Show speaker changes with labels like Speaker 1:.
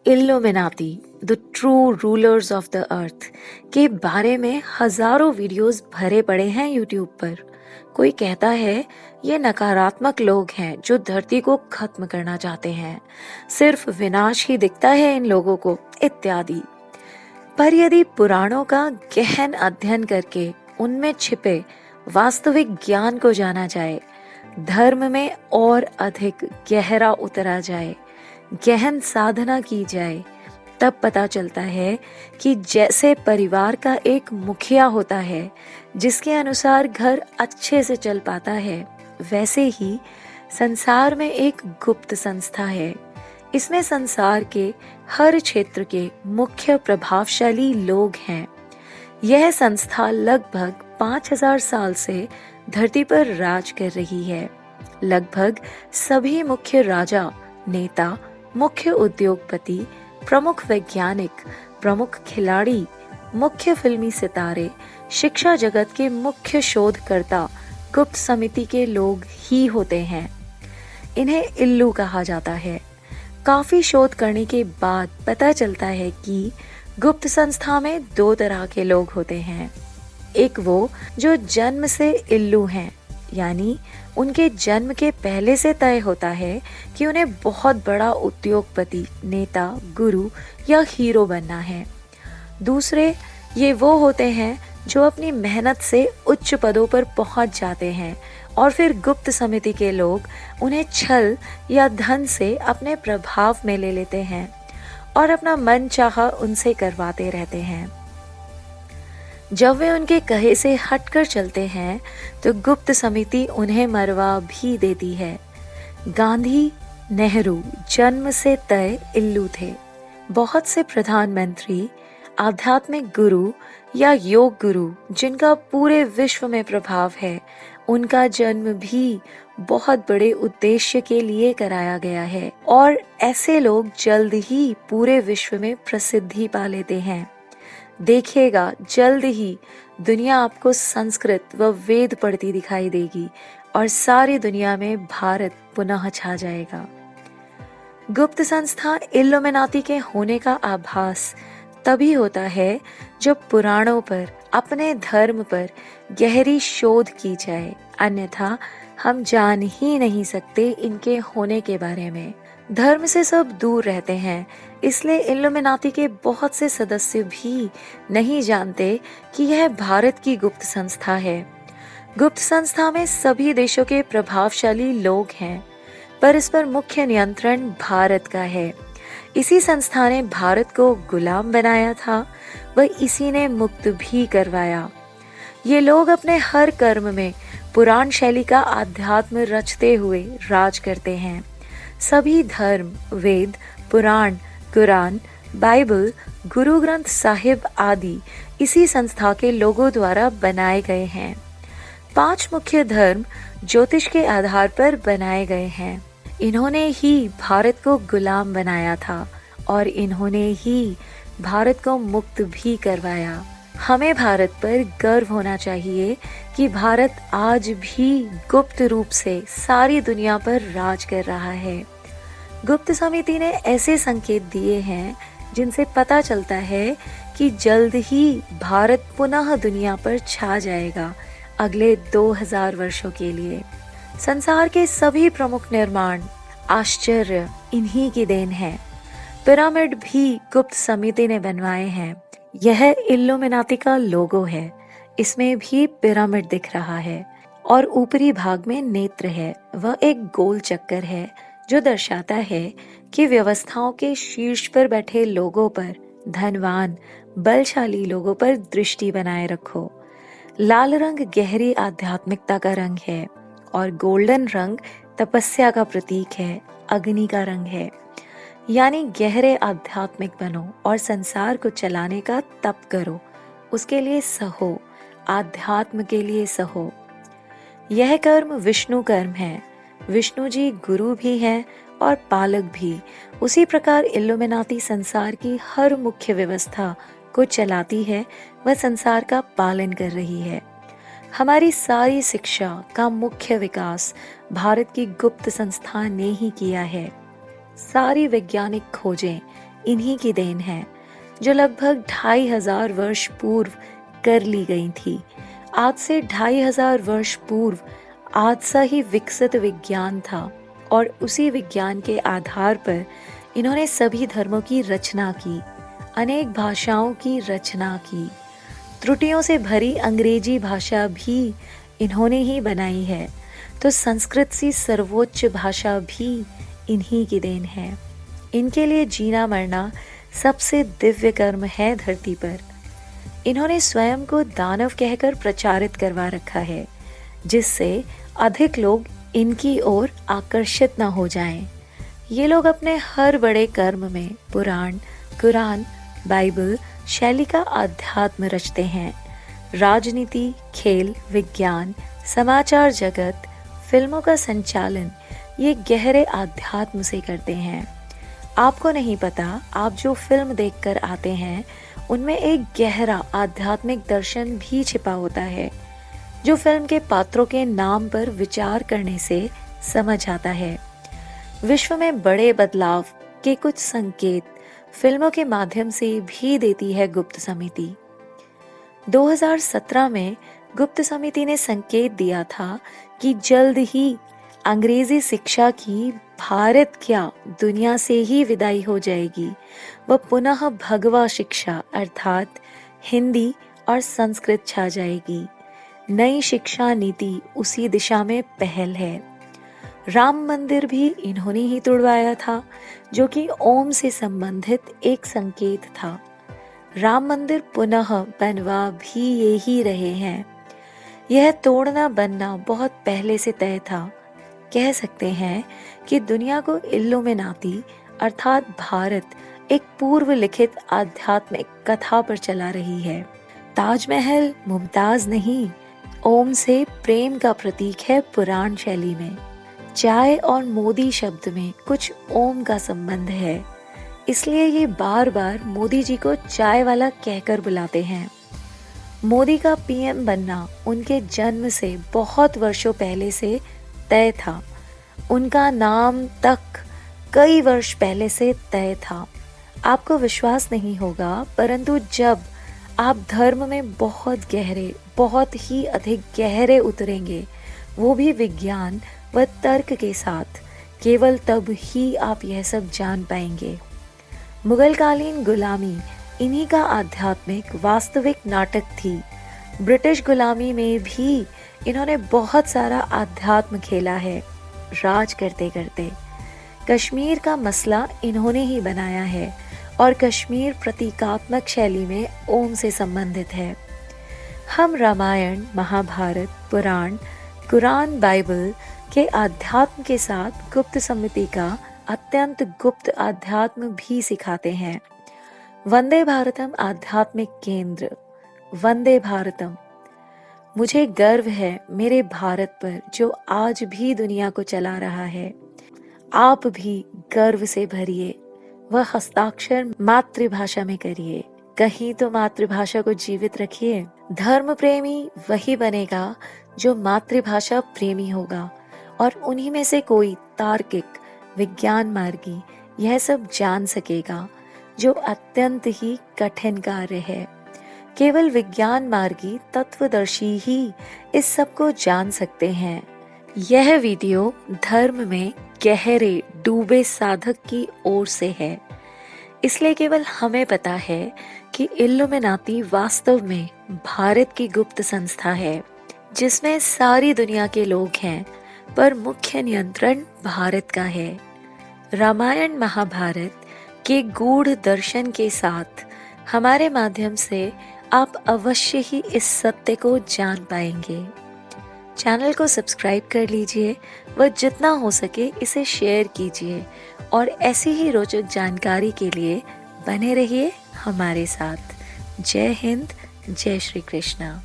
Speaker 1: Illuminati the true rulers of the earth के बारे में हजारों वीडियोस भरे पड़े हैं यूट्यूब पर। कोई कहता है ये नकारात्मक लोग हैं जो धरती को खत्म करना चाहते हैं, सिर्फ विनाश ही दिखता है इन लोगों को, इत्यादि। पर यदि पुराणों का गहन अध्ययन करके उनमें छिपे वास्तविक ज्ञान को जाना जाए, धर्म में और अधिक गहरा उतरा जाए, गहन साधना की जाए, तब पता चलता है कि जैसे परिवार का एक मुखिया होता है जिसके अनुसार घर अच्छे से चल पाता है, वैसे ही संसार में एक गुप्त संस्था है। इसमें संसार के हर क्षेत्र के मुख्य प्रभावशाली लोग हैं। यह संस्था लगभग 5000 साल से धरती पर राज कर रही है। लगभग सभी मुख्य राजा, नेता, मुख्य उद्योगपति, प्रमुख वैज्ञानिक, प्रमुख खिलाड़ी, मुख्य फिल्मी सितारे, शिक्षा जगत के मुख्य शोधकर्ता गुप्त समिति के लोग ही होते हैं। इन्हें इल्लू कहा जाता है। काफी शोध करने के बाद पता चलता है कि गुप्त संस्था में दो तरह के लोग होते हैं। एक वो जो जन्म से इल्लू हैं, यानी उनके जन्म के पहले से तय होता है कि उन्हें बहुत बड़ा उद्योगपति, नेता, गुरु या हीरो बनना है। दूसरे ये वो होते हैं जो अपनी मेहनत से उच्च पदों पर पहुंच जाते हैं और फिर गुप्त समिति के लोग उन्हें छल या धन से अपने प्रभाव में ले लेते हैं और अपना मन चाहा उनसे करवाते रहते हैं। जब वे उनके कहे से हटकर चलते हैं तो गुप्त समिति उन्हें मरवा भी देती है। गांधी, नेहरू जन्म से तय इल्लू थे। बहुत से प्रधानमंत्री, आध्यात्मिक गुरु या योग गुरु जिनका पूरे विश्व में प्रभाव है, उनका जन्म भी बहुत बड़े उद्देश्य के लिए कराया गया है और ऐसे लोग जल्द ही पूरे विश्व में प्रसिद्धि पा लेते हैं। देखिएगा, जल्द ही दुनिया आपको संस्कृत व वेद पढ़ती दिखाई देगी और सारी दुनिया में भारत पुनः छा जाएगा। गुप्त संस्था इल्लुमिनाती के होने का आभास तभी होता है जब पुराणों पर, अपने धर्म पर गहरी शोध की जाए, अन्यथा हम जान ही नहीं सकते इनके होने के बारे में। धर्म से सब दूर रहते हैं, इसलिए इल्लुमिनाती के बहुत से सदस्य भी नहीं जानते कि यह भारत की गुप्त संस्था है। गुप्त संस्था में सभी देशों के प्रभावशाली लोग हैं, पर इस पर मुख्य नियंत्रण भारत का है। इसी संस्था ने भारत को गुलाम बनाया था, वह इसी ने मुक्त भी करवाया। ये लोग अपने हर कर्म में पुराण शैली का आध्यात्म रचते हुए राज करते हैं। सभी धर्म, वेद, पुराण, कुरान, बाइबल, गुरु ग्रंथ साहिब आदि इसी संस्था के लोगों द्वारा बनाए गए हैं। 5 मुख्य धर्म ज्योतिष के आधार पर बनाए गए हैं। इन्होंने ही भारत को गुलाम बनाया था और इन्होंने ही भारत को मुक्त भी करवाया। हमें भारत पर गर्व होना चाहिए कि भारत आज भी गुप्त रूप से सारी दुनिया पर राज कर रहा है। गुप्त समिति ने ऐसे संकेत दिए हैं जिनसे पता चलता है कि जल्द ही भारत पुनः दुनिया पर छा जाएगा अगले 2000 वर्षों के लिए। संसार के सभी प्रमुख निर्माण, आश्चर्य इन्हीं की देन है। पिरामिड भी गुप्त समिति ने बनवाए हैं। यह इल्लुमिनाती का लोगो है। इसमें भी पिरामिड दिख रहा है और ऊपरी भाग में नेत्र है। वह एक गोल चक्कर है जो दर्शाता है कि व्यवस्थाओं के शीर्ष पर बैठे लोगों पर, धनवान, बलशाली लोगों पर दृष्टि बनाए रखो। लाल रंग गहरी आध्यात्मिकता का रंग है और गोल्डन रंग तपस्या का प्रतीक है, अग्नि का रंग है। यानी गहरे आध्यात्मिक बनो और संसार को चलाने का तप करो, उसके लिए सहो, आध्यात्म के लिए सहो। यह कर्म विष्णु कर्म है। विष्णु जी गुरु भी हैं और पालक भी। उसी प्रकार इल्लुमिनाती संसार की हर मुख्य व्यवस्था को चलाती है, वह संसार का पालन कर रही है। हमारी सारी शिक्षा का मुख्य विकास भारत की गुप्त संस्था ने ही किया है। सारी वैज्ञानिक खोजें इन्हीं की देन है, जो लगभग 2500 वर्ष पूर्व कर ली गई थी। आज से 2500 वर्ष पूर्व आज सा ही विकसित विज्ञान था और उसी विज्ञान के आधार पर इन्होंने सभी धर्मों की रचना की, अनेक भाषाओं की रचना की। त्रुटियों से भरी अंग्रेजी भाषा भी इन्होंने ही बनाई है, तो संस्कृत सी सर्वोच्च भाषा भी इन्हीं की देन है। इनके लिए जीना मरना सबसे दिव्य कर्म है धरती पर। इन्होंने स्वयं को दानव कहकर प्रचारित करवा रखा है, जिससे अधिक लोग इनकी ओर आकर्षित न हो जाएं। ये लोग अपने हर बड़े कर्म में पुराण, कुरान, बाइबल शैली का अध्यात्म रचते हैं। राजनीति, खेल, विज्ञान, समाचार जगत, फिल्मों का संचालन ये गहरे आध्यात्म से करते हैं। आपको नहीं पता, आप जो फिल्म देखकर आते हैं उनमें एक गहरा आध्यात्मिक दर्शन भी छिपा होता है, जो फिल्म के पात्रों के नाम पर विचार करने से समझ आता है। विश्व में बड़े बदलाव के कुछ संकेत फिल्मों के माध्यम से भी देती है गुप्त समिति। 2017 में गुप्त समिति ने संकेत दिया था कि जल्द ही अंग्रेजी शिक्षा की भारत क्या दुनिया से ही विदाई हो जाएगी। वह पुनः भगवा शिक्षा अर्थात हिंदी और संस्कृत छा जाएगी। नई शिक्षा नीति उसी दिशा में पहल है। राम मंदिर भी इन्होंने ही तुड़वाया था, जो कि ओम से संबंधित एक संकेत था। राम मंदिर पुनः बनवा भी ये ही रहे हैं। यह तोड़ना बनना बहुत पहले से तय था। कह सकते हैं कि दुनिया को इल्लुमिनाती अर्थात भारत एक पूर्व लिखित आध्यात्मिक कथा पर चला रही है। ताजमहल मुमताज नहीं, ओम से प्रेम का प्रतीक है पुराण शैली में। चाय और मोदी शब्द में कुछ ओम का संबंध है, इसलिए ये बार बार मोदी जी को चाय वाला कहकर बुलाते हैं। मोदी का पीएम बनना उनके जन्म से बहुत वर्षों पहले से तय था। उनका नाम तक कई वर्ष पहले से तय था। आपको विश्वास नहीं होगा, परंतु जब आप धर्म में बहुत ही अधिक गहरे उतरेंगे, वो भी विज्ञान व तर्क के साथ, केवल तब ही आप यह सब जान पाएंगे। मुगलकालीन गुलामी इन्हीं का आध्यात्मिक वास्तविक नाटक थी। ब्रिटिश गुलामी में भी इन्होंने बहुत सारा आध्यात्म खेला है, राज करते करते। कश्मीर का मसला इन्होंने ही बनाया है और कश्मीर प्रतीकात्मक शैली में ओम से संबंधित है। हम रामायण, महाभारत, पुराण, कुरान, बाइबल के आध्यात्म के साथ गुप्त समिति का अत्यंत गुप्त आध्यात्म भी सिखाते हैं। वंदे भारतम आध्यात्मिक केंद्र, वंदे भारतम। मुझे गर्व है मेरे भारत पर, जो आज भी दुनिया को चला रहा है। आप भी गर्व से भरिए, वह हस्ताक्षर मातृभाषा में करिए। कहीं तो मातृभाषा को जीवित रखिए। धर्म प्रेमी वही बनेगा जो मातृभाषा प्रेमी होगा, और उन्हीं में से कोई तार्किक, विज्ञान मार्गी यह सब जान सकेगा, जो अत्यंत ही कठिन कार्य है। केवल विज्ञान मार्गी तत्वदर्शी ही इस सब को जान सकते हैं। यह वीडियो धर्म में गहरे डूबे साधक की ओर से है, इसलिए केवल हमें पता है कि इल्लुमिनाती वास्तव में भारत की गुप्त संस्था है, जिसमें सारी दुनिया के लोग हैं, पर मुख्य नियंत्रण भारत का है। रामायण महाभारत के गूढ़ दर्शन के साथ हमारे माध्यम से आप अवश्य ही इस सत्य को जान पाएंगे। चैनल को सब्सक्राइब कर लीजिए व जितना हो सके इसे शेयर कीजिए, और ऐसी ही रोचक जानकारी के लिए बने रहिए हमारे साथ। जय हिंद, जय श्री कृष्णा।